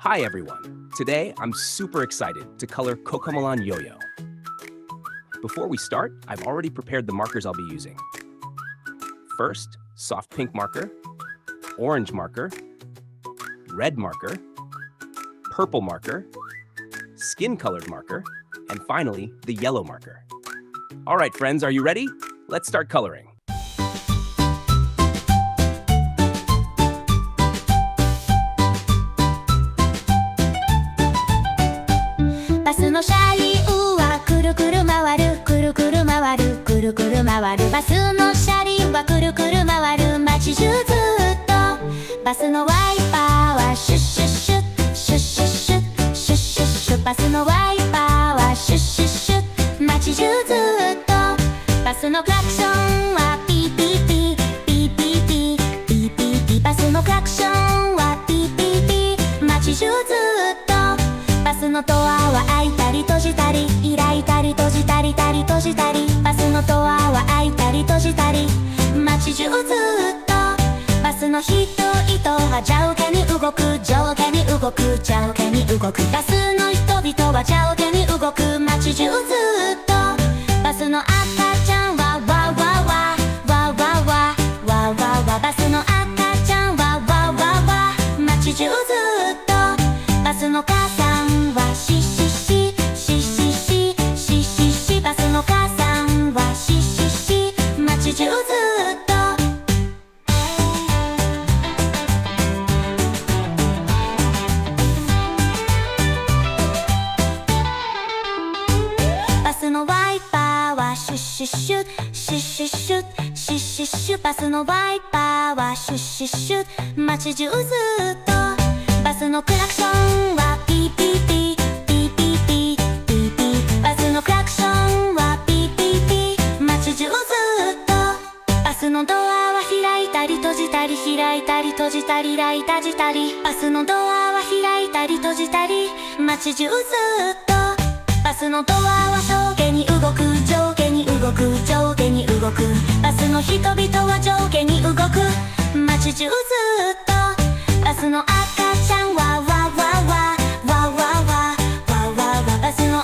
Hi everyone! Today, I'm super excited to color Cocomelon Yoyo. Before we start, I've already prepared the markers I'll be using. First, soft pink marker, orange marker, red marker, purple marker, skin-colored marker, and finally, the yellow marker. All right, friends, are you ready? Let's start coloring.バスの車輪はくるくる回るくるくる回るくるくる回るバスの車輪はくるくる回る街中ずっとバスのワイパーはシュッシュッシュッシュッシュッシュッシュッシュッシュッバスのワイパーはシュッシュッシュッ街中ずっとバスのクラクションはピーピーピーピーピーピーピーピーピーバスのクラクションはピーピーピー街中ずっとバスのドアは開いたり閉じたり開いたり閉じたりたり閉じたりバスのドアは開いたり閉じたり街中ずっとバスの人々は上下に動く上下に動く上下に動くバスの人々は上下に動く街中ずっとバスの赤ちゃんはワーワーワーワーワーワーワーワーワーバスの赤ちゃんはワーワーワー街中ずっとバスの母さんはシシシシシシシシシバスの母さんはシシシ街中ずっとバスのワイパーはシュッシュッシュッシュッシュッシュッシュッシュッシュッバスのワイパーはシュッシュッシュッ街中ずっとバスのクラクションはピーピーピーピーピーピーピーピーバスのクラクションはピーピーピー街中ずっとバスのドアは開いたり閉じたり開いたり閉じたり開いたり閉じたりバスのドアは開いたり閉じたり街中ずっとバスのドアは上下に動く上下に動く上下に動くバスの人々は上下に動く街中ずっとバスの赤ちゃんはワーワーワーワーワーワーワーワーワーバスの